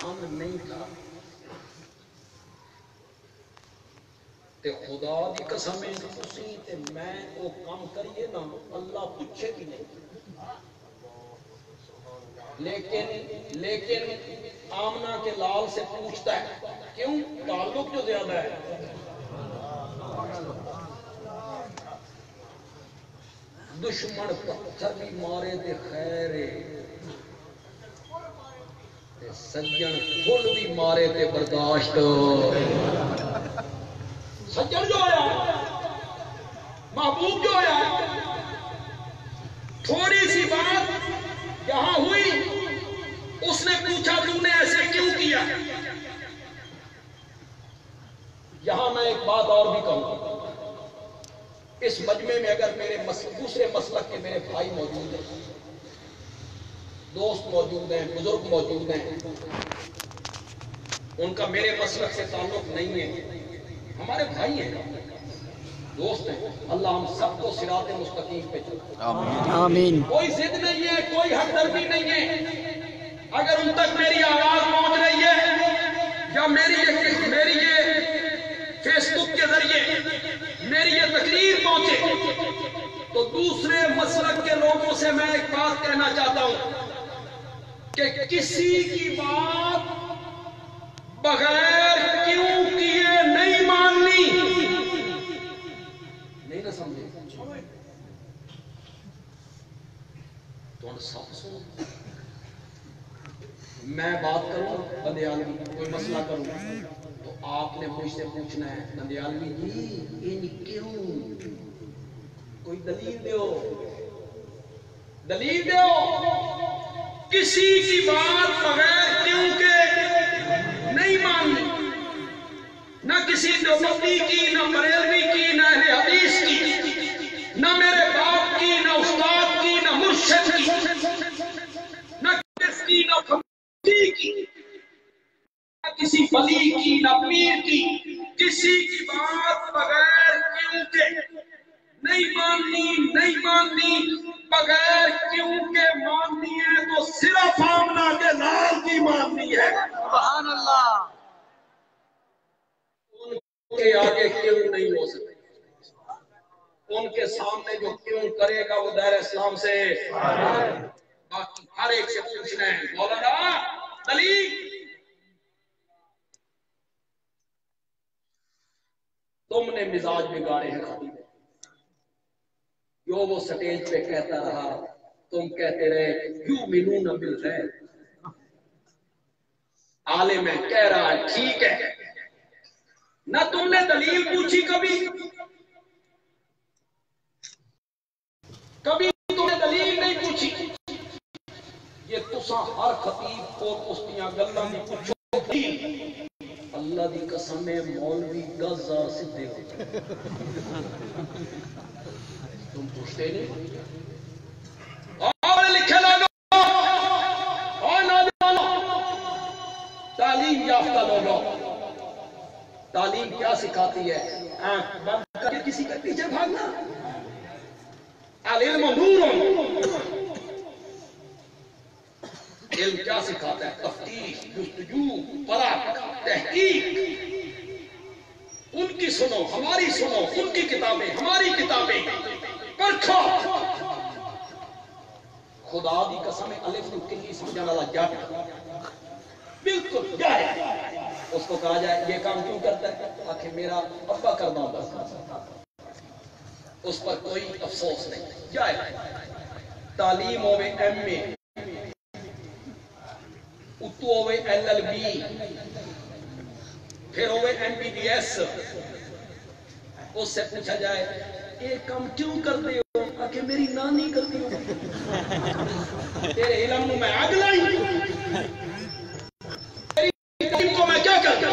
پسند نہیں تھا تے خدا دی قسم تسی تے میں وہ کام کریے نا اللہ پوچھے بھی نہیں. لیکن آمنہ کے لال سے پوچھتا ہے کیوں؟ تعلق جو زیادہ ہے. دشمن پتھر بھی مارے تے خیر سجن پھول بھی مارے تے برداشت. سجن جو آیا محبوب جو آیا تھوڑی سی بات یہاں ہوئی اس نے پوچھا تم نے ایسے کیوں کیا. یہاں میں ایک بات اور بھی کہوں گا. اس مجمع میں اگر میرے دوسرے مسلک کے میرے بھائی موجود ہیں دوست موجود ہیں بزرگ موجود ہیں ان کا میرے مسلک سے تعلق نہیں ہے ہمارے بھائی ہیں دوست ہیں اللہ ہم سب کو صراط مستقیم پہ چلائے آمین. کوئی ضد نہیں ہے کوئی ہمدردی نہیں ہے. اگر ان تک میری آواز پہنچ رہی ہے یا میری یہ فیس بک کے ذریعے میری یہ تقریر پہنچے تو دوسرے مسلک کے لوگوں سے میں ایک بات کہنا چاہتا ہوں کہ کسی کی بات بغیر کیوں کیے نہیں ماننی. نہیں نہ سمجھے تو سب سنو. میں بات کروں بندیالوی کوئی مسئلہ کروں تو آپ نے مجھ سے پوچھنا ہے بندیالوی جی ان کیوں کوئی دلیل دیو. کسی کی بات بغیر کیوں کے نہیں ماننی. نہ کسی دیوبندی کی نہ بریلوی کی نہ اہل حدیث کی نہ میرے باپ کی نہ استاد کی نہ مرشد کی نہ کس کی نہ فقیر کی نہ کسی ولی کی نہ پیر کی. کسی کی بات بغیر کیوں کے نہیں ماننی. بغیر کیوں کے ماننی ہے تو صرف آمنہ کے لال کی ماننی ہے. سبحان اللہ. ان کے آگے کیوں نہیں ہو سکتے. ان کے سامنے جو کیوں کرے گا وہ دائرہ اسلام سے. باقی ہر ایک سے پوچھنا ہے مولانا دلیل. تم نے مزاج بگاڑے ہیں خطیب جو وہ سٹیج پہ کہتا رہا تم کہتے رہے یؤمنون بالغیب. عالم ہے کہہ رہا ہے ٹھیک ہے نہ تم نے دلیل پوچھی کبھی تم نے دلیل نہیں پوچھی. یہ تساں ہر خطیب کو پوچھتیاں گلاں دی پوچھو اللہ دی قسم مولوی گزا سدھے ہو تم پوچھتے نہیں. اور لکھے لوگوں اور نوجوانوں تعلیم یافتہ لوگوں تعلیم کیا سکھاتی ہے؟ آنکھ بند کر کے کسی کے پیچھے بھاگنا. العلم نور. علم کیا سکھاتا ہے؟ تفتیش جستجو پرکھ تحقیق. ان کی سنو ہماری سنو ان کی کتابیں ہماری کتابیں پرکھو. خدا دی قسم الف کو کلی سمجھنے والا جٹ بالکل جائے اس کو کہا جائے یہ کام کیوں کرتا ہے آخر میرا ابا کرنا ہوگا اس پر کوئی افسوس نہیں. جائے تعلیم ہوئے ایم اے اتو ہوئے ایل ایل بی پھر ہوئے ایم بی بی ایس. اس سے پوچھا جائے یہ کام کیوں کرتے ہو آخر میری نانی کرتی ہو. تیرے علم میں آگ لائی تیری علم کو میں کیا کرتا.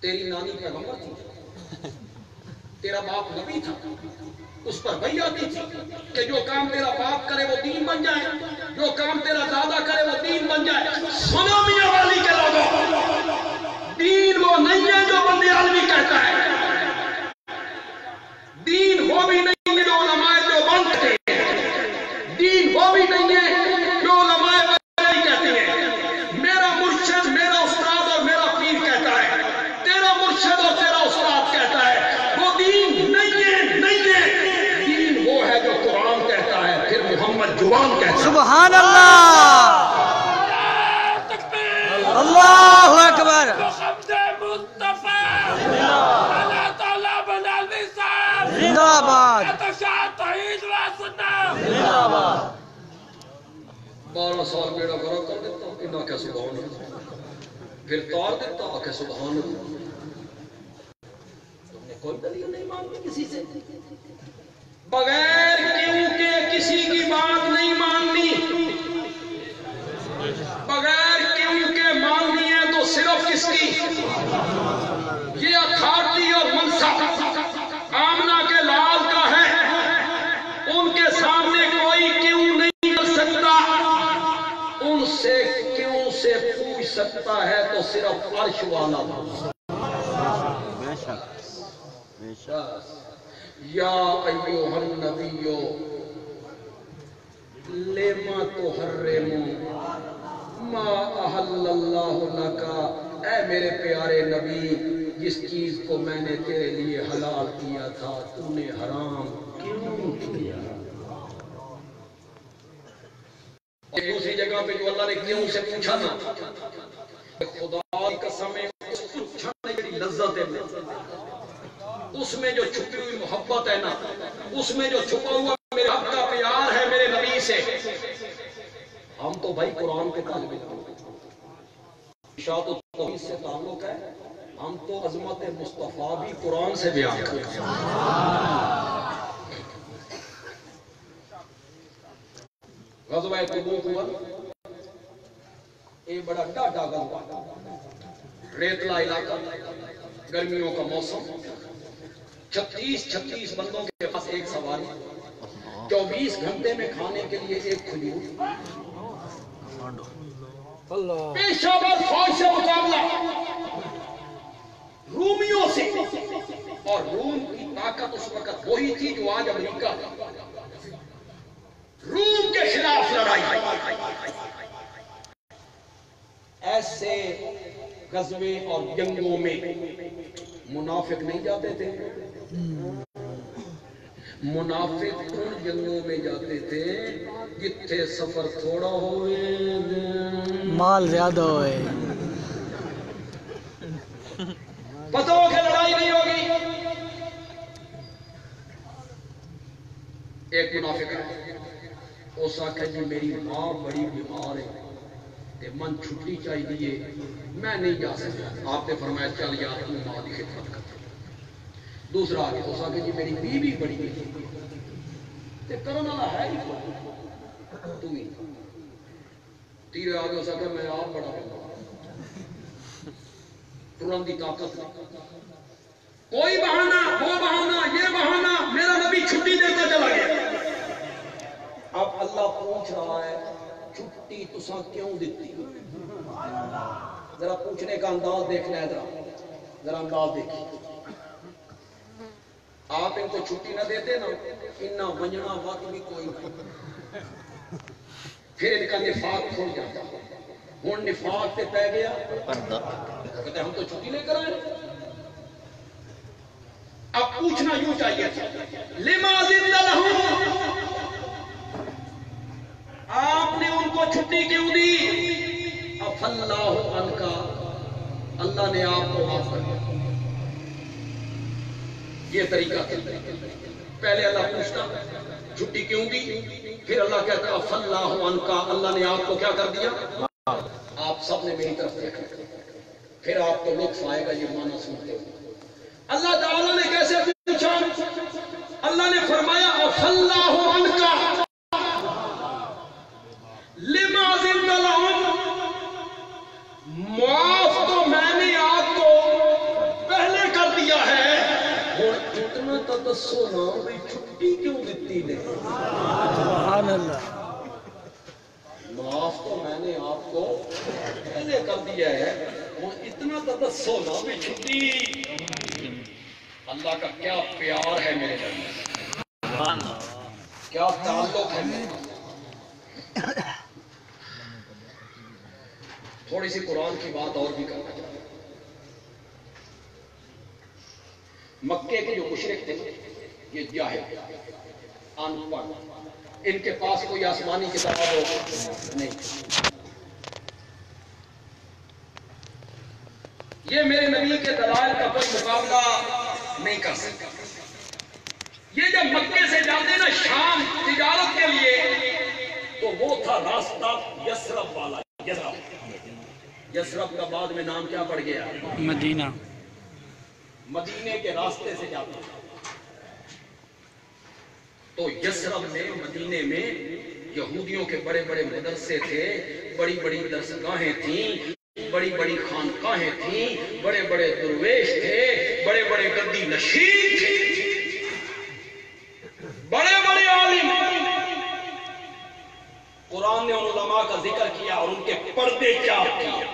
تیری نانی پیغمبر تھی تیرا باپ نبی تھا اس پر وحی آتی تھی کہ جو کام تیرا باپ کرے وہ دین بن جائے جو کام تیرا دادا کرے وہ دین بن جائے. سنو میاں والی کے لوگوں دین وہ نہیں ہے جو بندیالوی کہتا ہے. دین وہ بھی نہیں ہے جو علماء جو بند کرتے ہیں. دین وہ بھی نہیں ہے جو سبحان اللہ اللہ اکبر زندہ باد 12 سال بیڑا گرا کر دیتا انہاں کہ سبحان اللہ گرفتار دیتا کہ سبحان اللہ تم نے کوئی دلیل نہیں مانگی کسی سے بغیر کیوں کہ کسی کی بات نہیں ماننی بغیر کیوں کہ ماننی ہے تو صرف کس کی یہ اتھارٹی اور منصب آمنہ کے لال کا ہے ان کے سامنے کوئی کیوں نہیں کر سکتا ان سے کیوں سے پوچھ سکتا ہے تو صرف عرش والا بے شک بے شک یا ایوہ النبیو لما تحرم ما احل اللہ لکا اے میرے پیارے نبی جس چیز کو میں نے تیرے لیے حلال کیا تھا تو نے حرام کیوں کیا اور دوسری جگہ پہ جو اللہ نے کیوں سے پوچھا نا خدا کی قسم ہے اس پوچھانے کی لذت ہے اس میں جو چھپی ہوئی محبت ہے نا اس میں جو چھپا ہوا میرے حق کا پیار ہے میرے نبی سے ہم تو بھائی قرآن کے طالب علم اشاعت التوحید سے تعلق ہے ہم تو عظمت مصطفیٰ بھی قرآن سے بیان کرتے ہیں غزوہ تبوک ہوا ایک بڑا ڈاڈا غزوہ ریتلا علاقہ گرمیوں کا موسم 36 بندوں کے پاس ایک سواری 24 گھنٹے میں کھانے کے لیے ایک کھجور پیشہ ور فوج سے مقابلہ رومیوں سے اور روم کی طاقت اس وقت وہی تھی جو آج امریکہ روم کے خلاف لڑائی ایسے غزوے اور جنگوں میں منافق نہیں جاتے تھے منافق ان جنگوں میں جاتے تھے جتھے سفر تھوڑا ہوئے مال زیادہ ہوئے پتہ ہو کہ لڑائی نہیں ہوگی ایک منافق ہے اس آکھا جی میری ماں بڑی بیمار ہے تے من چھٹی چاہیے میں نہیں جا سکتا آپ نے فرمایا چل یار تو ماں کی خدمت کر دوسرا آگے اس آکھا جی میری بیوی بڑی بیمار تے کرنا ہے ہی تو ہی تیرے آگے اس آکھا میں آپ بڑا بیمار ترنت کی طاقت کوئی بہانہ وہ بہانہ یہ بہانہ میرا نبی چھٹی دیتا چلا گیا اب اللہ پوچھ رہا ہے چھٹی تساں کیوں دیتی ذرا پوچھنے کا انداز دیکھنا ہے ذرا انداز دیکھیں آپ ان کو چھٹی نہ دیتے نا انہا ونجنا وقت بھی کوئی نہیں پھر ان کا نفاق کھول جاتا ہون نفاق تے پہ گیا کہتے ہم تو چھٹی لے کر آئے اب پوچھنا یوں چاہیے تھا لما ذل لہم آپ نے ان کو چھٹی کیوں دی اف اللہ عنکا اللہ نے آپ کو معاف کر دیا یہ طریقہ پہلے اللہ پوچھتا چھٹی کیوں دی پھر اللہ کہتا اف اللہ عنکا اللہ نے آپ کو کیا کر دیا آپ سب نے میری طرف دیکھا پھر آپ کو لطف آئے گا یہ معنی سنتے ہو اللہ تعالیٰ نے کیسے پوچھا اللہ نے فرمایا اف اللہ عنکا لما ذل لہم معاف تو میں نے آپ کو پہلے کر دیا ہے اور اتنا تدسو نا بھی چھٹی کیوں دیتی نے سبحان اللہ معاف تو میں نے آپ کو پہلے کر دیا ہے اور اتنا تدسو نا بھی چھٹی اللہ کا کیا پیار ہے میرے درمیان کیا تعلق ہے میرے تھوڑی سی قرآن کی بات اور بھی کرنا چاہتا ہوں مکے کے جو مشرک تھے یہ جاہل ان پڑھ ان کے پاس کوئی آسمانی کتاب ہو نہیں. یہ میرے نبی کے دلائل کا کوئی مقابلہ نہیں کر سکتا. یہ جب مکے سے جاتے نا شام تجارت کے لیے تو وہ تھا راستہ یثرب والا. یثرب کا بعد میں نام کیا پڑ گیا؟ مدینہ. مدینے کے راستے سے جاتے تھا. تو یثرب میں مدینے میں یہودیوں کے بڑے بڑے مدرسے تھے, بڑی بڑی درسگاہیں تھیں, بڑی بڑی خانقاہیں تھیں, بڑے بڑے درویش تھے, بڑے بڑے گدی نشین تھے, بڑے بڑے عالم. قرآن نے ان علماء کا ذکر کیا اور ان کے پردے چاپ کیے.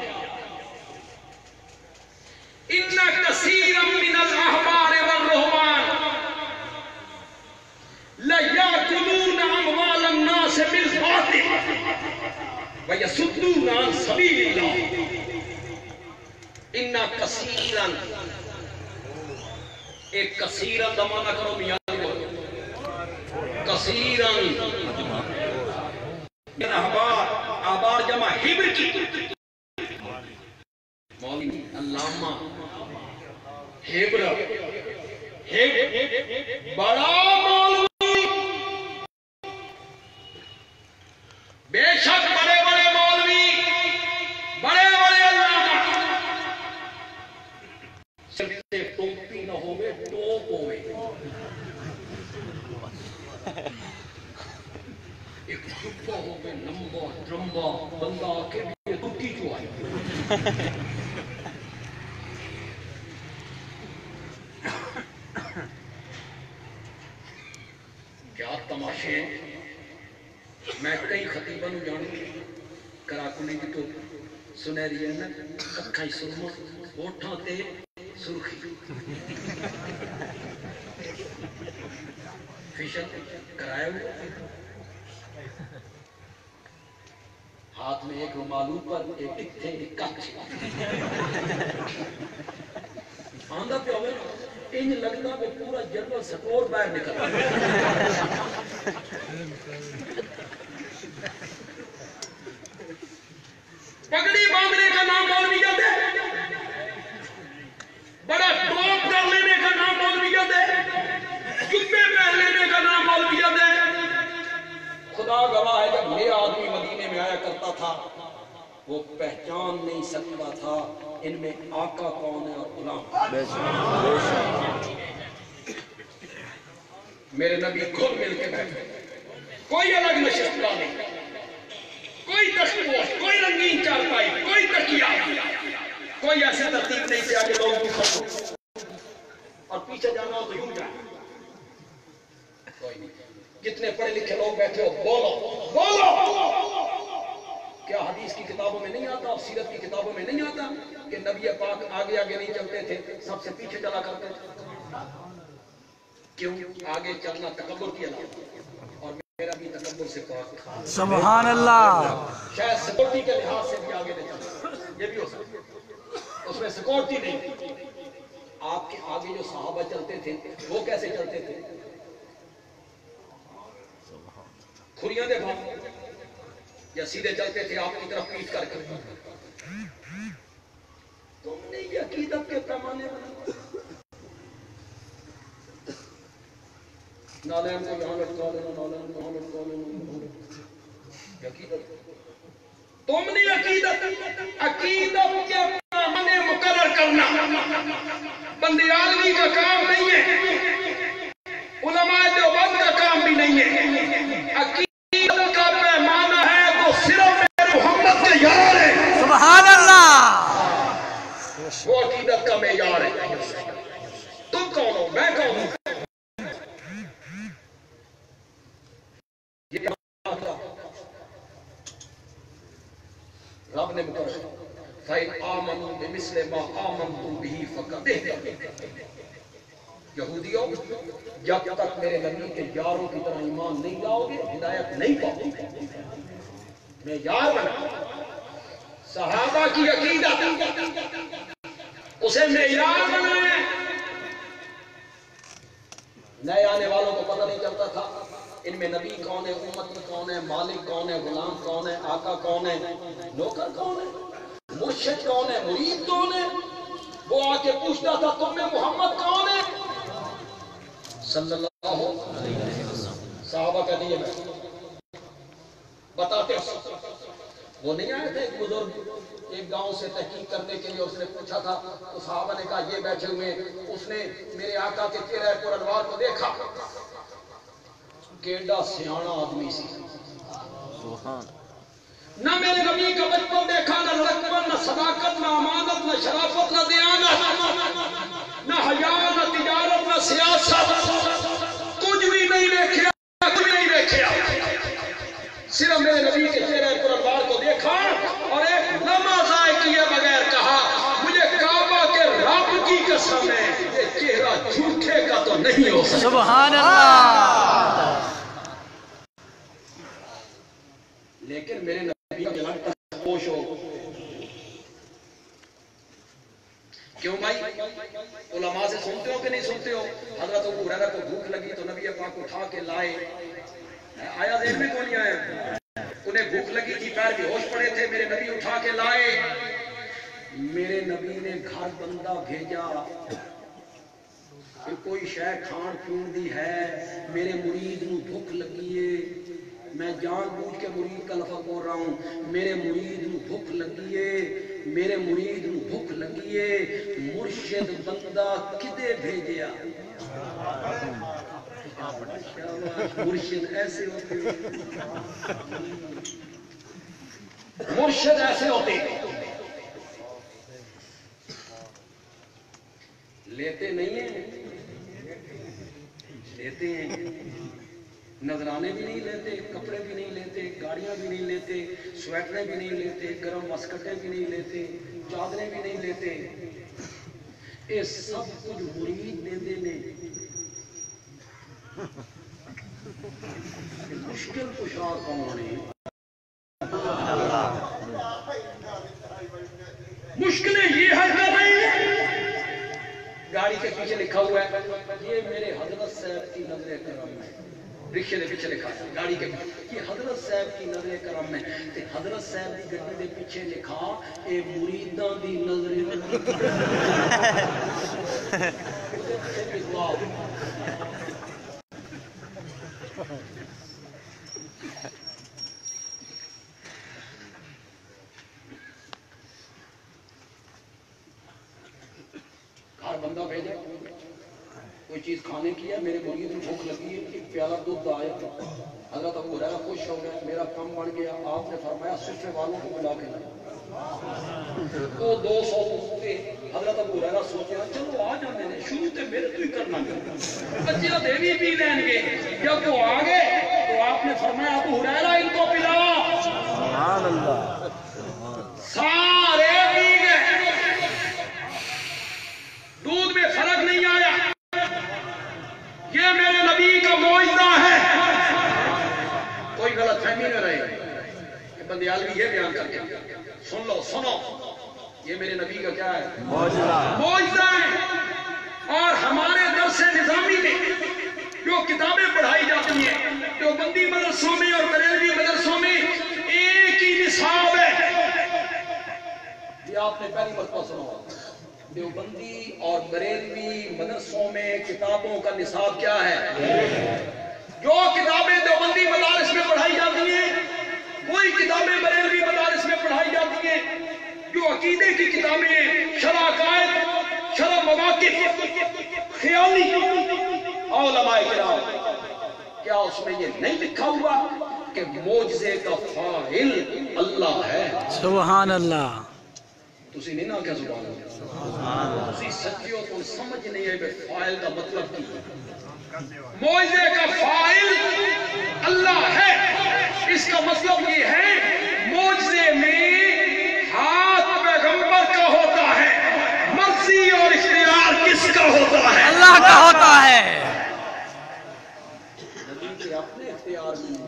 ان کثیرا من الاحبار والرہبان لیأکلون اموال الناس بالباطل ویصدون عن سبیل اللہ. ان کثیرا, ایک کثیرا دمانہ کرو میاں کثیرا, احبار جمع حبر کی. مولوی علامہ حبر بڑا مولوی, بے شک بڑے بڑے مولوی, بڑے بڑے علامہ, سب سے ٹوپی نہ ہوئے ٹوپ ہوئے. ایک ٹوپا ہوئے لمبا درمبا بندہ کے لیے ٹوٹی جو آئی. کیا تماشے ہیں. میں کئی خطیبہ نو جانوں, کراکلی کی تو سنہری ہے نا, اکھاں سرما, ہوٹھاں تے سرخی, فیشن کرائے ہوئے, ہاتھ میں ایک رومال پر, ایک ٹک تھے, ایک کچھ آندھا پہ ہوئے نا, انج لگتا کہ پورا جنرل سٹور باہر نکلا. پگڑی باندھنے کا نام مولویت ہے, بڑا ٹوپ کر لینے کا نام مولویت ہے, جبے پہن لینے کا نام مولویت ہے. خدا گواہ ہے جب یہ آدمی مدینے میں آیا کرتا تھا وہ پہچان نہیں سکتا تھا ان میں آقا کون ہے اور غلام. میرے نبی خود مل کے بیٹھے, کوئی الگ نشست نہیں, کوئی تخت, کوئی رنگین چارپائی, کوئی تکیہ, کوئی ایسے ترتیب نہیں کہ آگے لوگ کھڑو اور پیچھے جانا ہو تو یوں جائیں. کوئی نہیں. جتنے پڑھے لکھے لوگ بیٹھے ہو بولو بولو. کیا حدیث کی کتابوں میں نہیں آتا اور سیرت کی کتابوں میں نہیں آتا کہ نبی پاک آگے آگے نہیں چلتے تھے, سب سے پیچھے چلا کرتے تھے؟ کیوں؟ آگے چلنا تکبر کی علامت, اور میرا بھی تکبر سے پاک تھا. سبحان اللہ. شاید سیکورٹی کے لحاظ سے بھی آگے نہیں چلتا, یہ بھی ہو سکتا, اس میں سیکورٹی نہیں. آپ کے آگے جو صحابہ چلتے تھے وہ کیسے چلتے تھے؟ کھریاں دے بھاگ یا سیدھے چلتے تھے آپ کی طرف پیٹ کر کے؟ تم نے یہ عقیدت کے پیمانے بنا, نالین کو یہاں لٹکا لینا, نالین کو یہاں لٹکا لینا, عقیدت. تم نے عقیدت کے پیمانے مقرر کرنا بندیالوی کا کام نہیں ہے, علماء دیوبند کا کام بھی نہیں ہے. عقیدت کا پیمانہ ہے تو صرف میرے محمد کے یار ہے. سبحان اللہ. وہ عقیدت کا معیار ہے. تم کون ہو, میں کون ہوں؟ رب نے مقرر فَإِنْ آمَنُوا بِمِثْلِ مَا آمَنْتُمْ بِهِ فَقَدْ اهْتَدَوْا. یہودیوں جب تک میرے نبی کے یاروں کی طرح ایمان نہیں لاؤ گے ہدایت نہیں پاؤ گے. میں یار بنا, صحابہ کی عقیدت اسے معیار بنائے. نئے آنے والوں کو پتہ نہیں چلتا تھا ان میں نبی کون ہے، امت کون ہے، مالک کون ہے، غلام کون ہے، آقا کون ہے، نوکر کون ہے، مرشد کون ہے، مرید کون ہے؟ وہ آ کے پوچھتا تھا تم میں محمد کون ہے صلی اللہ علیہ وسلم۔ صحابہ کا دیے میں بتاتے ہیں، وہ نہیں آئے تھے ایک بزرگ ایک گاؤں سے تحقیق کرنے کے لیے، اس نے پوچھا تھا تو صحابہ نے کہا یہ بیٹھے ہوئے، اس نے میرے آقا کے چہرہ پر انوار کو دیکھا، کیڈا سیانا آدمی سی، نہ میرے نبی کا بچپن دیکھا، نہ لڑکپن، نہ صداقت، نہ امانت، نہ شرافت، نہ دیانت، نہ حیا، نہ تجارت، نہ سیاست، کچھ بھی نہیں دیکھا، کچھ نہیں دیکھا، صرف میرے نبی کے چہرے پر انوار کو دیکھا اور ایک لمحہ ضائع کیے بغیر کہا مجھے کعبہ کے رب کی قسم ہے یہ چہرہ جھوٹے کا تو نہیں ہو سکتا۔ سبحان اللہ۔ لیکن میرے نبی کا لگتا ہے خوش ہو، کیوں بھائی؟ علماء سے سنتے ہو کہ نہیں سنتے ہو؟ حضرت ابو ہریرہ کو بھوک لگی تو نبی پاک اٹھا کے لائے، آیا ذہن میں کون نہیں آیا؟ انہیں بھوک لگی تھی، پیر بھی ہوش پڑے تھے، میرے نبی اٹھا کے لائے، میرے نبی نے گھر بندہ بھیجا کہ کوئی شے کھان پیون دی ہے، میرے مرید نو بھوک لگی ہے، میں جان بوجھ کے مرید کا لفظ بول رہا ہوں، میرے مرید نو بھوک لگی ہے، میرے مرید نو بھوک لگی ہے، مرشد بندہ کدے بھیجیا؟ مرشد ایسے ہوتے مرشد ایسے ہوتے لیتے نہیں ہیں، لیتے ہیں، نذرانے بھی نہیں لیتے، کپڑے بھی نہیں لیتے، گاڑیاں بھی نہیں لیتے، سویٹریں بھی نہیں لیتے، گرم واسکٹیں بھی نہیں لیتے، چادریں بھی نہیں لیتے، یہ سب کچھ مرید دے دینے۔ مشکل کشا کون ہے؟ مشکلیں یہ حل کر رہی ہیں، گاڑی کے پیچھے لکھا ہوا ہے یہ میرے حضرت صاحب کی نظر کرم ہے، رکشے کے پیچھے لکھا ہے گاڑی کے پیچھے یہ حضرت صاحب کی نظر کرم ہے، تے حضرت صاحب کی گاڑی کے پیچھے لکھا اے مریداں دی نظر گھر بندہ بھیجے کوئی چیز کھانے کی ہے، میرے مرید میں بھوک لگی ہے، ایک پیالہ دودھ آیا، حضرت ابو ہریرہ خوش ہو گیا، میرا کام بن گیا، آپ نے فرمایا صفے والوں کو بلا کے لائے، وہ 200 تھے، حضرت ابو ہریرہ سوچا چلو آ جانے نے، شروع تے میرے تو ہی کرنا گیا، بچے دیوی پی لیں گے، جب وہ آ گئے تو آپ نے فرمایا ابو ہریرہ ان کو پلا، سبحان اللہ، سارے پی گئے، دودھ میں فرق نہیں آیا، یہ میرے نبی کا معجزہ ہے۔ کوئی غلط فہمی نہ رہے کہ بندیالوی یہ بیان کر کے سن لو سنو، یہ میرے نبی کا کیا ہے؟ معجزہ ہے۔ اور ہمارے درس نظامی میں جو کتابیں پڑھائی جاتی ہیں، جو بندی مدرسوں میں اور بریلوی مدرسوں میں ایک ہی نصاب ہے، یہ آپ نے پہلی مرتبہ سنا، دیوبندی اور بریلوی مدرسوں میں کتابوں کا نصاب کیا ہے؟ جو کتابیں دیوبندی مدارس میں پڑھائی جاتی ہیں، وہی کتابیں بریلوی مدارس میں پڑھائی جاتی ہیں، جو عقیدے کی کتابیں ہیں، شرح عقائد، شرح مواقف، خیالی، علماء کرام، کیا اس میں یہ نہیں لکھا ہوا کہ معجزے کا فاعل اللہ ہے؟ سبحان اللہ، تسی نہیں نہ کیا زبان ہے، تسی سچی ہو تو سمجھ نہیں ہے کہ فاعل کا مطلب کی معجزے کا فاعل اللہ ہے، اس کا مطلب یہ ہے معجزے میں ہاتھ پیغمبر کا ہوتا ہے، مرضی اور اختیار کس کا ہوتا ہے؟ اللہ کا ہوتا ہے۔ نبی کے اپنے اختیار میں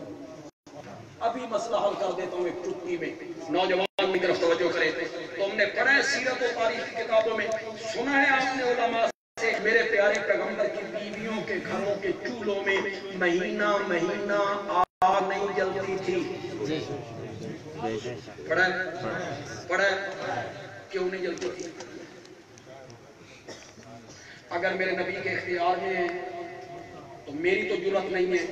ابھی مسئلہ حل کر دیتا ہوں ایک چٹکی میں، نوجوان کی طرف توجہ کرے، تو ہم نے پڑھا ہے سیرت و تاریخ کی کتابوں میں، سنا ہے آپ نے علماء سے میرے پیارے پیغمبر کی بیویوں کے گھروں کے چولہوں میں مہینہ مہینہ آگ نہیں جلتی تھی. پڑھا کیوں نہیں جلتی تھی؟ اگر میرے نبی کے اختیار میں ہے تو میری تو جرات نہیں ہے.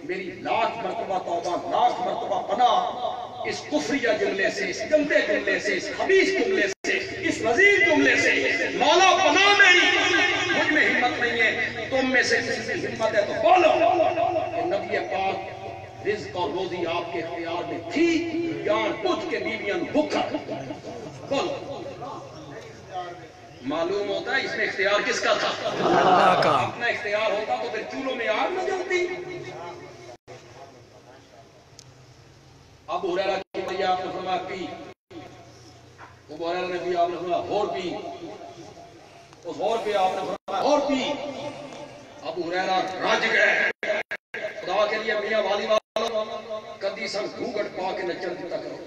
میری لاکھ مرتبہ توبہ، لاکھ مرتبہ پناہ اس کفریہ جملے سے، اس گندے جملے سے، اس خبیث جملے سے، اس رذیل جملے سے. مولا پناہ میری، مجھ میں ہمت نہیں ہے. تم میں سے کسی میں ہمت ہے تو بولو کہ نبی پاک رزق اور روزی آپ کے اختیار میں تھی، جان بوجھ کے بیویاں بھوکا. بولو. معلوم ہوتا ہے اس میں اختیار کس کا تھا؟ اللہ کا. اپنا اختیار ہوتا تو پھر چولہوں میں آگ نہ جلتی. ابو ہریرہ کی بھئی آپ نے فرمایا پی. ابو ہریرہ نے بھی آپ نے فرمایا اور پی. اس اور پی آپ نے فرمایا اور پی. ابو ہریرہ رج گئے. خدا کے لیے میاں والی والوں کدی سن گھونگٹ پا کے نچن دیتا کرو.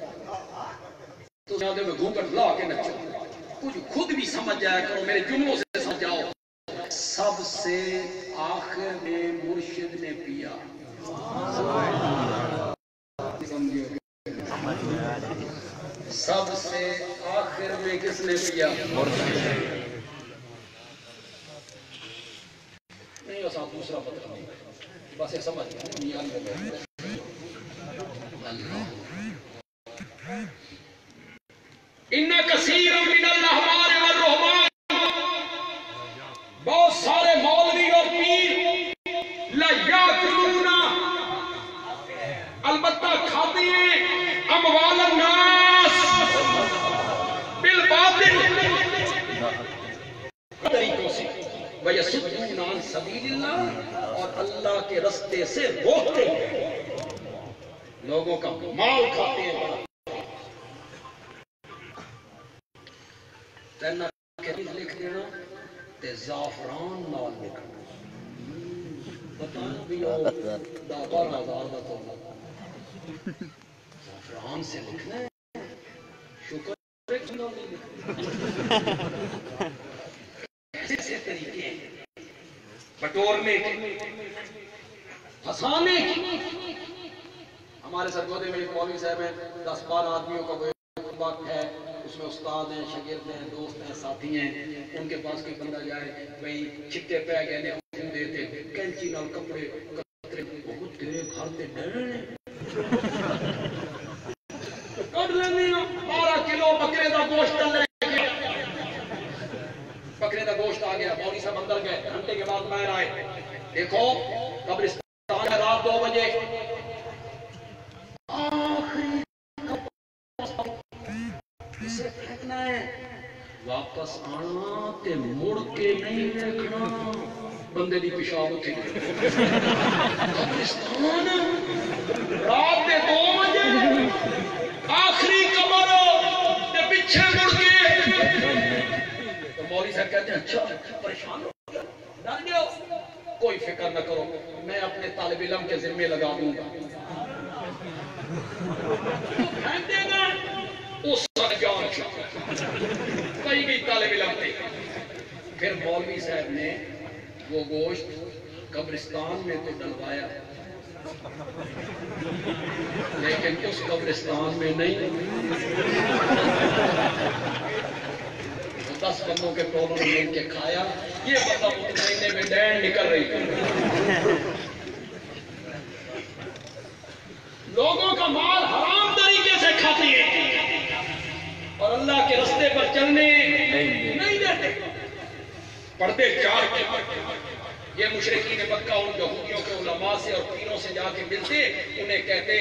تو سیادے میں گھونگٹ لا کے نچن. کچھ خود بھی سمجھ جایا کرو، میرے جملوں سے سمجھ جاؤ. سب سے آخر میں مرشد نے پیا. سب سے آخر میں کس نے پیا؟ نہیں بس آپ دوسرا پتہ نہیں، بس ایک سمجھ گیا اِنَّ کَثِیرًا مِنَ الْأَحْبَارِ وَالرُّهْبَانِ. بہت سارے مولوی اور پیر لَيَأْكُلُونَ البتہ کھاتے ہیں اموال الناس بالباطل طریقوں سے وَيَصُدُّونَ عَنْ سَبِيلِ اللَّهِ اور اللہ کے رستے سے روکتے ہیں. لوگوں کا مال کھاتے ہیں. تینا کریز لکھ دینا تے زعفران نال لکھنا. بتانا بھی ہو 12,000 دا تو زعفران سے لکھنا ہے. شکر ایسے طریقے ہیں بٹورنے کے، ہسانے کی. ہمارے سرگودے میں ایک مولوی صاحب ہیں، 10-12 آدمیوں کا وقت ہے. اس میں استاد ہیں، شاگرد ہیں، دوست ہیں، ساتھی ہیں. ان کے پاس کوئی بندہ جائے بھئی چھٹے پہ گئے نے حکم دیتے کینچی نال کپڑے کترے بہت تیرے گھر تے ڈرنے کر لینے 12 کلو بکرے دا گوشت ڈل رہے. بکرے دا گوشت آ گیا. مولوی صاحب اندر گئے. گھنٹے کے بعد باہر آئے. دیکھو قبرستان ہے رات 2 بجے. اسے پھینکنا ہے. واپس آنا تے مڑ کے نہیں دیکھنا. بندے دی پیشاب اٹھی قبرستان رات دے 2 بجے آخری قبر تے پیچھے مڑ کے. تو مولوی صاحب کہتے ہیں اچھا پریشان ہو گیا ڈر گئے. کوئی فکر نہ کرو، میں اپنے طالب علم کے ذمہ لگا دوں گا. پھینک دے گا اس جان کئی بھی طالب علم تھے. پھر مولوی صاحب نے وہ گوشت قبرستان میں تو ڈلوایا لیکن اس قبرستان میں نہیں. 10 بندوں کے ٹولوں نے مل کے کھایا. یہ بندہ مطمئنے میں ڈین نکل رہی تھی. لوگوں کا مال حرام طریقے سے کھاتے ہیں اور اللہ کے رستے پر چلنے نہیں دیتے. پردے 4 کے یہ مشرکین مکہ ان یہودیوں کے علماء سے اور پیروں سے جا کے ملتے. انہیں کہتے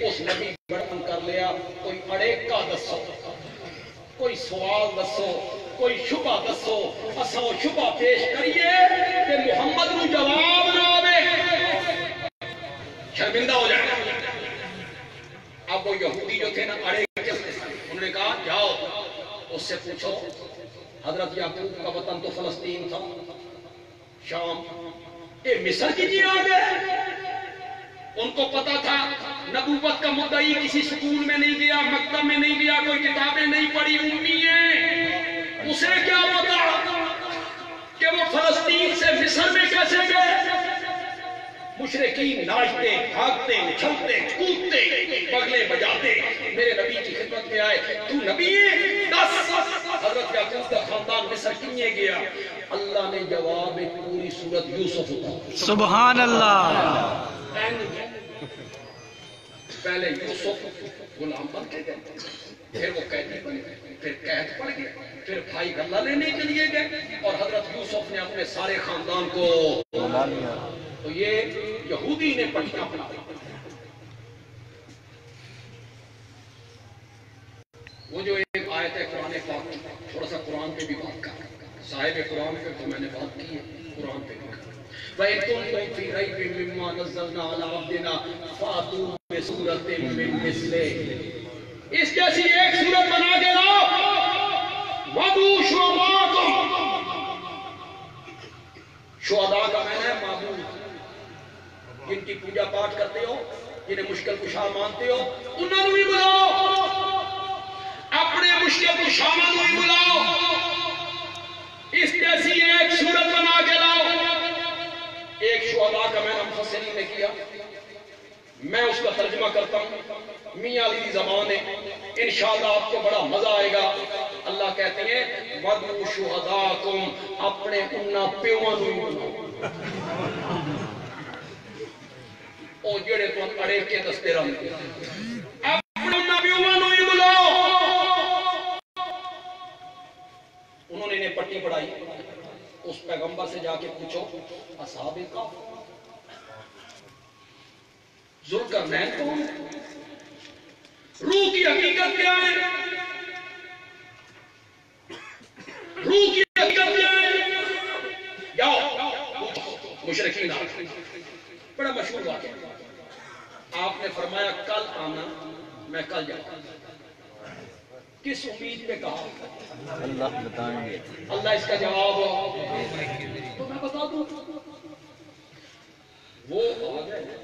اس نبی بڑھن کر لیا. کوئی اڑیکا دسو، کوئی سوال دسو، کوئی شبہ دسو. اساں شبہ پیش کریے کہ محمد نو جواب نہ آوے شرمندہ ہو جائے. اب وہ یہودی جو تھے نا اڑے انہوں نے کہا جاؤ اس سے پوچھو حضرت یعقوب کا وطن تو فلسطین تھا، شام. یہ مصر کی جی آ گئے. ان کو پتا تھا نبوت کا مدعی کسی سکول میں نہیں گیا، مکتب میں نہیں گیا، کوئی کتابیں نہیں پڑھی، امی ہے. اسے کیا پتا کہ وہ فلسطین سے مصر میں کیسے گئے. مشرکین ناچتے بھاگتے اچھلتے کودتے بغلے بجاتے میرے نبی کی خدمت میں آئے تو نبی ہے دس حضرت یعقوب کا خاندان مصر کیے گیا اللہ نے جواب ایک پوری سورت یوسف اتاری سبحان اللہ پہلے یوسف غلام بن کے گئے پھر وہ قیدی بن گئے پھر قید پڑ گئے پھر بھائی غلہ لینے کے لیے گئے اور حضرت یوسف نے اپنے سارے خاندان کو تو یہ یہودی نے پٹیاں بنا وہ جو ایک آیت ہے قرآن پاک کی تھوڑا سا قرآن پہ بھی بات کر صاحب قرآن پہ تو میں نے بات کی ہے قرآن پہ بھی وَإِن كُنتُمْ فِي رَيْبٍ مِّمَّا نَزَّلْنَا عَلَىٰ عَبْدِنَا فَأْتُوا بِسُورَةٍ مِّن مِّثْلِهِ اس جیسی ایک سورت بنا کے لاؤ وَدُوا شُهَدَاءَكُمْ شہداء کا معنی ہے معبود جن کی پوجا پاٹ کرتے ہو جنہیں مشکل کشا مانتے ہو انہوں نے بھی بلاؤ اپنے مشکل کشا میں بھی بلاؤ اس جیسی ایک سورت بنا کے لاؤ ایک شہداء کا معنی مفسرین نے کیا میں اس کا ترجمہ کرتا ہوں میاں علی زبان ہے انشاءاللہ آپ کو بڑا مزہ آئے گا اللہ کہتے ہیں وَدُوا شُهَدَاءَكُمْ اپنے انہاں پیوان ہوئی بلاؤ او جڑے تو اڑے کے دستے رہے اپنے انہاں پیوان ہوئی بلاؤ انہوں نے انہیں پٹی پڑھائی اس پیغمبر سے جا کے پوچھو اصحاب کہف ذوالقرنین کون روح کی حقیقت کیا ہے روح کی حقیقت کیا ہے جاؤ مشرکین بڑا مشہور واقعہ آپ نے فرمایا کل آنا میں کل جاؤں کس امید پہ کہا اللہ بتائیں گے اللہ اس کا جواب تو میں بتا دوں وہ آ گئے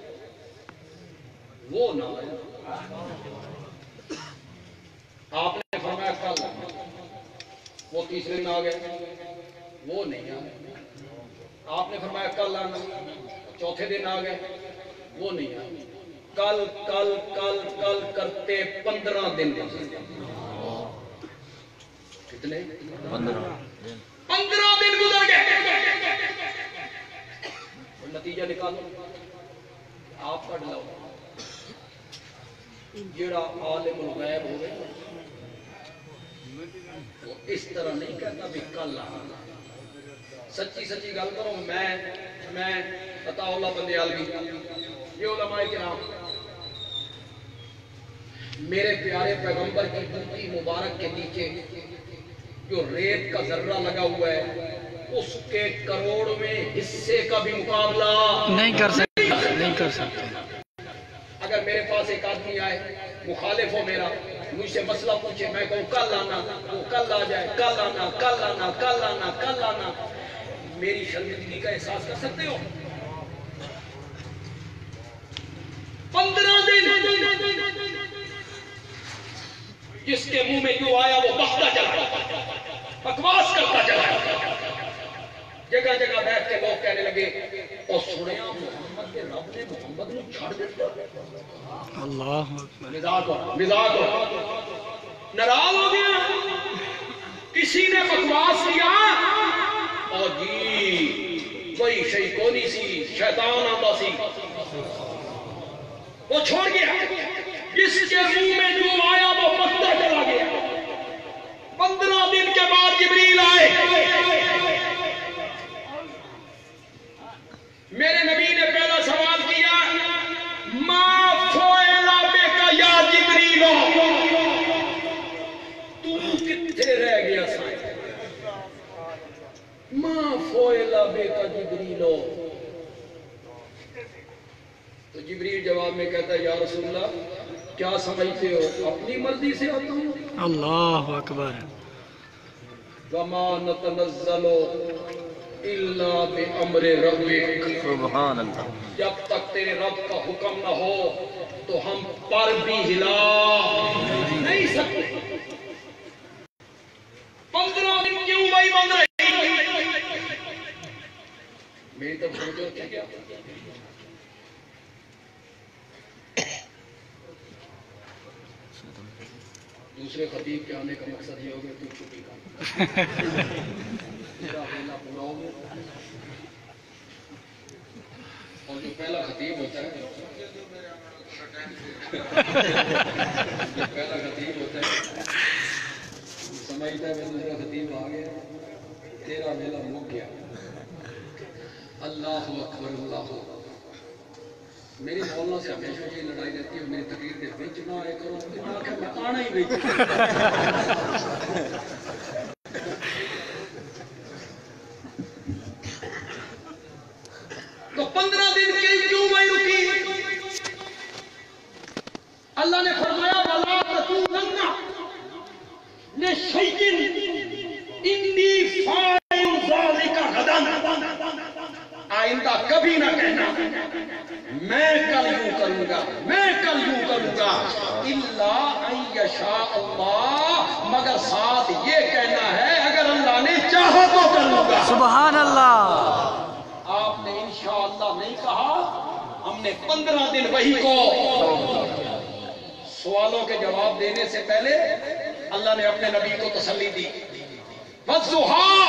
وہ نہ آئے آپ نے فرمایا کل وہ تیسرے دن آ گئے وہ نہیں آئے آپ نے فرمایا کل آنا چوتھے دن آ گئے وہ نہیں آئے کل کل کل کل کرتے 15 دن کتنے 15 دن گزر گئے نتیجہ نکالو آپ پڑھ لو جڑا عالم الغیب ہوئے وہ اس طرح نہیں کہتا بھی کل آنا سچی سچی گل کرو میں عطا اللہ بندے عالمی یہ علماء کرام میرے پیارے پیغمبر کی جوتی مبارک کے نیچے جو ریت کا ذرہ لگا ہوا ہے اس کے کروڑویں حصے کا بھی مقابلہ نہیں کر سکتے اگر میرے پاس ایک آدمی آئے مخالف ہو میرا مجھ سے مسئلہ پوچھے میں کہوں کل آنا وہ کل آ جائے کل آنا کل آنا کل آنا کل آنا میری شرمندگی کا احساس کر سکتے ہو 15 دن جس کے منہ میں جو آیا وہ بکتا چلا بکواس کرتا چلا جگہ جگہ بیٹھ کے لوگ کہنے لگے اور سنیا محمد کے رب نے محمد نے چھاڑ دیتا اللہ مزاق ہو ناراض ہو گیا کسی نے بکواس کیا اور جی کوئی شئی کونی سی شیطان آتا سی وہ چھوڑ گیا جس کے منہ میں جو آیا وہ پکتا چلا گیا 15 دن کے بعد جبریل آئے میرے نبی نے پہلا سوال کیا ما فعل بک یا جبریل تو کتنے رہ گیا سائیں ما فعل بک جبریل تو جبریل جواب میں کہتا ہے یا رسول اللہ کیا سمجھتے ہو اپنی مرضی سے آتا ہوں اللہ اکبر وما نتنزل الا بامر ربک سبحان اللہ جب تک تیرے رب کا حکم نہ ہو تو ہم پر بھی ہلا نہیں سکتے 15 دن کیوں بھائی بن رہے میری طرف سمجھو کیا دوسرے خطیب کے آنے کا مقصد یہ ہوگا تو چھٹی کا میرا ویلا پورا ہو گیا. اور جو پہلا خطیب ہوتا ہے سمجھتا ہے دوسرا خطیب آ گیا تیرا ویلا مک گیا. اللہ اکبر اللہ اکبر. میری مولانا سے ہمیشہ یہ لڑائی رہتی ہے میری تقریر کے بیچ نہ آئے کرو کہ میں آنا ہی بیچ. تو 15 دن کیوں نہیں رکی؟ اللہ نے فرمایا وَلَا تَكُونَنَّ لِشَيْءٍ إِنِّي فَاعِلٌ ذَلِكَ غَدًا. آئندہ کبھی نہ کہنا میں کل یوں کروں گا میں کل یوں کروں گا الا ان یشاء اللہ، مگر ساتھ یہ کہنا ہے اگر اللہ نے چاہا تو کروں گا. سبحان اللہ. آپ نے انشاءاللہ نہیں کہا، ہم نے 15 دن وہی کو. سوالوں کے جواب دینے سے پہلے اللہ نے اپنے نبی کو تسلی دی. وَالضُّحَىٰ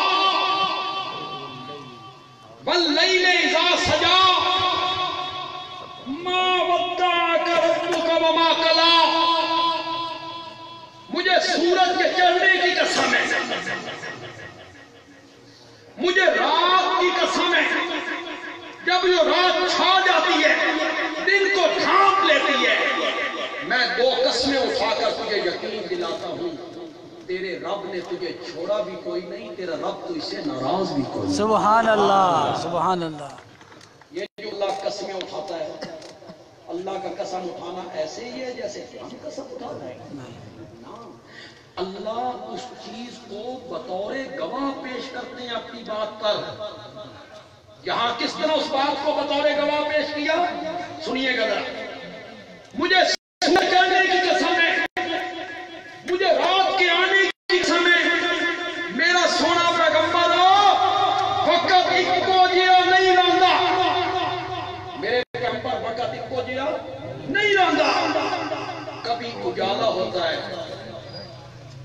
وَاللَّيْلِ إِذَا سَجَىٰ مَا وَدَّعَكَ رَبُّكَ وَمَا قَلَىٰ. مجھے سورج کے چڑھنے کی قسم ہے، مجھے رات کی قسم ہے. جب یہ رات چھا جاتی ہے دن کو ڈھانپ لیتی ہے، میں 2 قسمیں اٹھا کر تجھے یقین دلاتا ہوں تیرے رب نے تجھے چھوڑا بھی کوئی نہیں، تیرا رب تو اس سے ناراض بھی کوئی نہیں. سبحان اللہ. سبحان اللہ. یہ جو اللہ قسمیں اٹھاتا ہے، اللہ کا قسم اٹھانا ایسے ہی ہے جیسے ہم قسم اٹھاتا ہے. اللہ اس چیز کو بطور گواہ پیش کرتے ہیں اپنی بات پر. یہاں کس طرح اس بات کو بطور گواہ پیش کیا سنیے گا ذرا. مجھے سورج چڑھنے کی قسم ہے، مجھے رات کے آنے کی قسم ہے، میرا سونا پیغمبر وقت اکو جیا نہیں رہندا. میرے پیغمبر وقت اکو جیا نہیں رہندا. کبھی اجالا ہوتا ہے،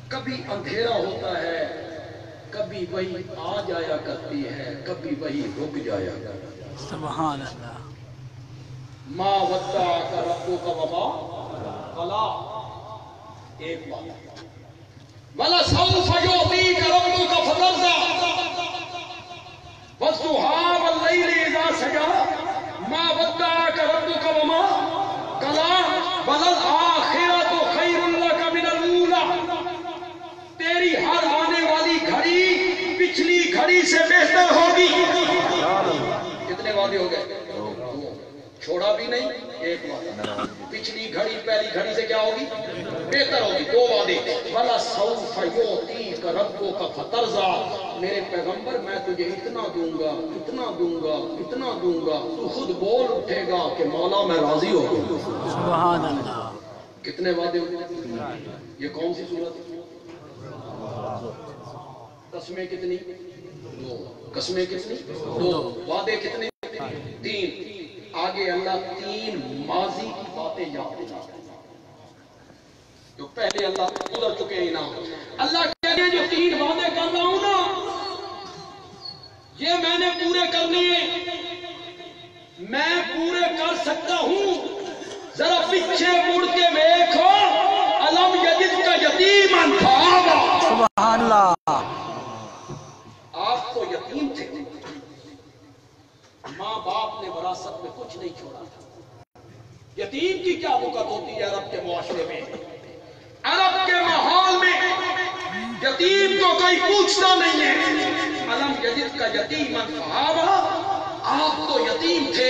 کبھی اندھیرا ہوتا ہے، کبھی وہی آ جایا کرتی ہے، کبھی وہی رک جایا کرتی ہے. سبحان اللہ. ما ودعک ربک وما قلی. ایک بات وَلَسَوْفَ يُعْطِيكَ رَبُّكَ فَتَرْضَىٰ وَالضُّحَىٰ وَاللَّيْلِ إِذَا سَجَىٰ مَا وَدَّعَكَ رَبُّكَ وَمَا قَلَىٰ وَلَلْآخِرَةُ خَيْرٌ لَكَ مِنَ الْأُولَىٰ. تیری ہر آنے والی گھڑی پچھلی گھڑی سے بہتر ہوگی. کتنے وعدے ہو گئے؟ چھوڑا بھی نہیں. ایک وعدہ پچھلی گھڑی پہلی گھڑی سے کیا ہوگی؟ بہتر ہوگی. 2 وعدے. وَلَسَوْفَ يُعْطِيكَ رَبُّكَ فَتَرْضَىٰ. میرے پیغمبر میں تجھے اتنا دوں گا اتنا دوں گا اتنا دوں گا تو خود بول اٹھے گا کہ مولا میں راضی ہو گیا. سبحان اللہ. کتنے وعدے ہو گئے؟ یہ کون سی صورت؟ قسمیں کتنی؟ 2. قسمیں کتنی؟ 2. وعدے کتنے؟ 3. آگے اللہ 3 ماضی کی باتیں یاد دلاتا ہے جو پہلے اللہ گزر چکے ہی نہ. اللہ کہتے ہیں جو 3 وعدے کر رہا ہوں نا یہ میں نے پورے کرنے ہیں، میں پورے کر سکتا ہوں. ذرا پیچھے مڑ کے دیکھو. الم یجدک یتیما فآویٰ. سبحان اللہ. آپ کو یتیم تھے، ماں باپ نے وراثت میں کچھ نہیں چھوڑا تھا. یتیم کی کیا وقت ہوتی ہے عرب کے معاشرے میں؟ عرب کے ماحول میں یتیم کو کوئی پوچھتا نہیں ہے. الم یجدک یتیما فآویٰ. آپ تو یتیم تھے،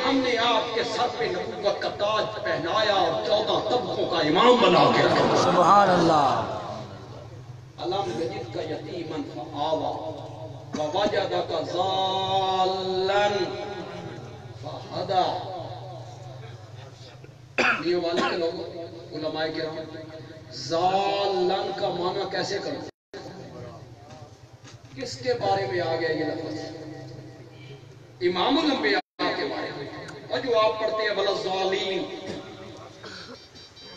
ہم نے آپ کے سر پہ نبوت کا تاج پہنایا اور 14 طبقوں کا امام بنا کے رکھا. سبحان اللہ. الم یجدک یتیما فآویٰ ووجدک ضالا فہدیٰ. یہ والے کے لوگ علماء کرام ضالن کا معنی کیسے کرتے؟ کس کے بارے میں آ گیا یہ لفظ؟ امام الانبیاء کے بارے میں. اور جو آپ پڑھتے ہیں وَلَضَّالِينَ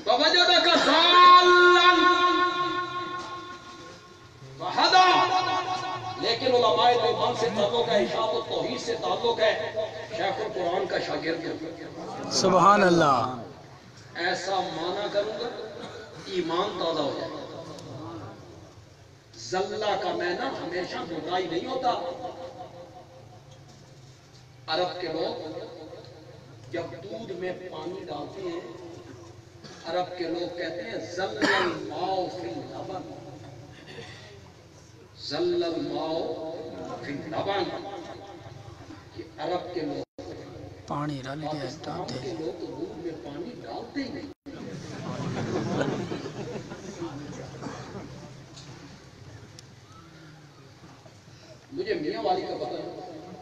وَوَجَدَكَ ضَالًّا تعلق ہے، اشاعت التوحید سے تعلق ہے، شیخ القرآن کا شاگرد ہے۔ سبحان اللہ، ایسا معنی کروں گا ایمان تازہ ہو جائے۔ زلہ کا معنی ہمیشہ موٹائی نہیں ہوتا۔ عرب کے لوگ جب دودھ میں پانی ڈالتے ہیں، عرب کے لوگ کہتے ہیں زل الماء فی اللبن، زل الماء فی اللبن۔ یہ عرب کے لوگ، پانی ڈال کے پاکستان ڈالتے کے ہیں۔ لوگ تو دودھ میں پانی ڈالتے ہی نہیں۔ مجھے میاں والی کا پتہ ہے،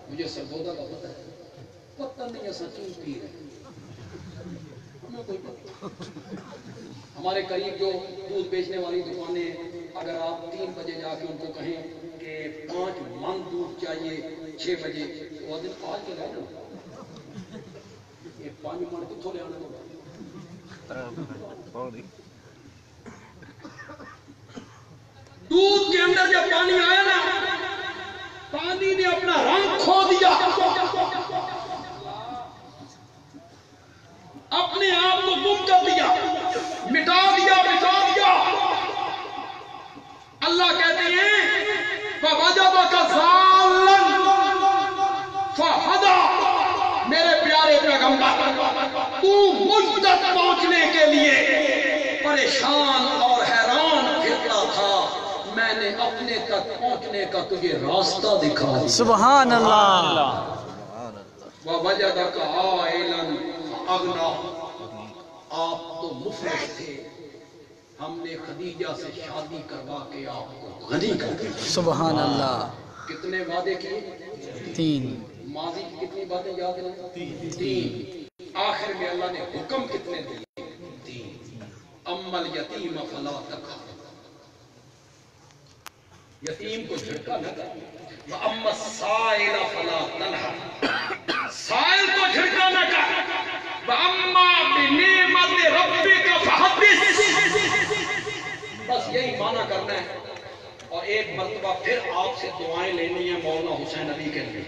مجھے سرگودا کا پتہ ہے، پتہ نہیں ایسا کیوں پی رہے ہمیں کوئی پتہ۔ ہمارے قریب جو دودھ بیچنے والی دکانیں ہیں، اگر آپ 3 بجے جا کے ان کو کہیں کہ 5 من دودھ چاہیے 6 بجے، وہ دن آج کے لائے نا یہ 5 من کتوں لے آنا ہوگا۔ دودھ کے اندر جب پانی آیا نا، پانی نے اپنا رنگ کھو دیا، اپنے آپ کو گم کر دیا، مٹا دیا۔ اللہ کہتے ہیں فَوَجَدَكَ ضَالًّا فَهَدَىٰ۔ میرے پیارے پیغمبر، تو مجھ تک پہنچنے کے لیے پریشان اور حیران پھرتا تھا، میں نے اپنے تک پہنچنے کا تجھے راستہ دکھا دیا۔ سبحان اللہ، وَوَجَدَكَ عَائِلًا فَأَغْنَىٰ۔ آپ تو مفلس تھے، ہم نے خدیجہ سے شادی کروا کے آپ کو غنی کر دیا۔ سبحان اللہ، کتنے وعدے کیے؟ 3۔ ماضی کی کتنی باتیں یاد رہیں؟ 3۔ آخر میں اللہ نے حکم کتنے دیے؟ 3۔ اما الیتیم فلا تقہر، یتیم کو جھٹکا نہ کر۔ واما السائل فلا تنہر، سائل کو جھٹکا نہ کر۔ واما بنعمت ربک فحدث، بس یہی معنی کرنا ہے۔ اور ایک مرتبہ پھر آپ سے دعائیں لینی ہیں مولانا حسین علی کے لیے،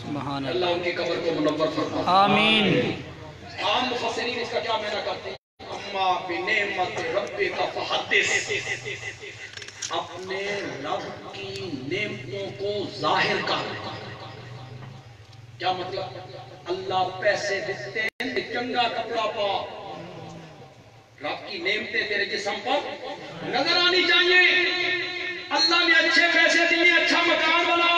سبحان اللہ اللہ، ان کی قبر کو منور فرمائے۔ آمین۔ عام مفسرین اس کا کیا معنی کرتے ہیں؟ اما بنعمت ربک فحدث، اپنے رب کی نعمتوں کو ظاہر کر۔ کیا مطلب؟ اللہ پیسے دیتے ہیں کہ چنگا کپڑا پا، رب کی نعمتیں تیرے جسم پر نظر آنی چاہیے۔ اللہ نے اچھے پیسے دیے، اچھا مکان بنا،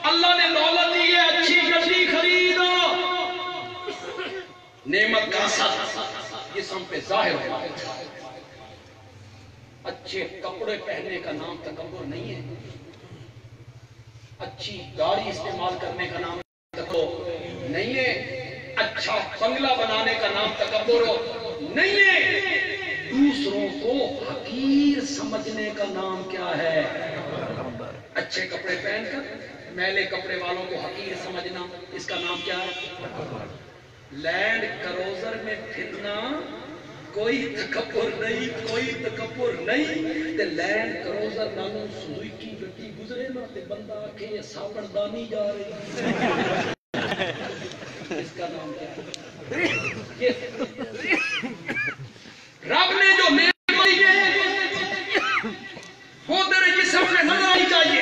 اللہ نے دولت دی ہے، اچھی گاڑی خرید، نعمت کا اثر جسم پہ ظاہر ہوا۔ اچھے کپڑے پہننے کا نام تکبر نہیں ہے، اچھی گاڑی استعمال کرنے کا نام تکبر نہیں ہے، اچھا بنگلہ بنانے کا نام تکبر نہیں ہے، دوسروں کو حقیر سمجھنے کا نام کیا ہے؟ اچھے کپڑے پہن کر میلے کپڑے والوں کو حقیر سمجھنا، اس کا نام کیا ہے؟ لینڈ کروزر میں پھرنا کوئی تکبر نہیں، کوئی تکبر نہیں۔ تے لینڈ کروزر نالوں سوزوکی گڈی گزرے نا تے بندہ آکھے یہ ساپڑ دانی جا رہی، اس کا نام کیا ہے؟ رب نے جو نعمت دی ہے وہ تیرے جسم میں نظر آنی چاہیے۔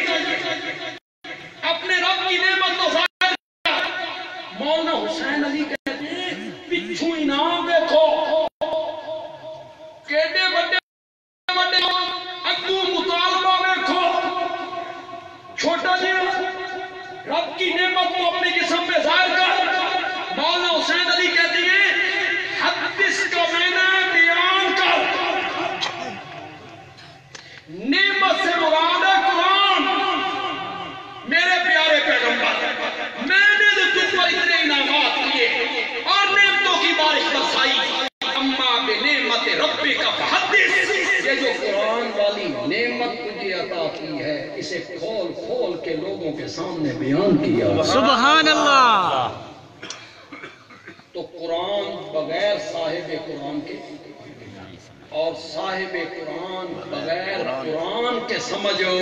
اپنے رب کی نعمت کو ظاہر کر۔ مولانا حسین علی کہتے ہیں پچھو انعام دیکھو، کیڑے بڑے بڑے اگو مطالبہ دیکھو، چھوٹا جی رب کی نعمت کو اپنے جسم میں ظاہر کر۔ مولانا حسین علی کہتے ہیں حدث کا معنی بیان کر۔ نعمت سے مراد ہے قرآن۔ میرے پیارے پیغمبر، میں نے تو تم پر اتنے انعامات کیے اور نعمتوں کی بارش برسائی، اما بنعمت ربک فحدث، یہ جو قرآن والی نعمت تجھے عطا کی ہے اسے کھول کھول کے لوگوں کے سامنے بیان کیا۔ سبحان اللہ، تو قرآن بغیر صاحب قرآن کے اور صاحب قرآن بغیر قرآن کے سمجھو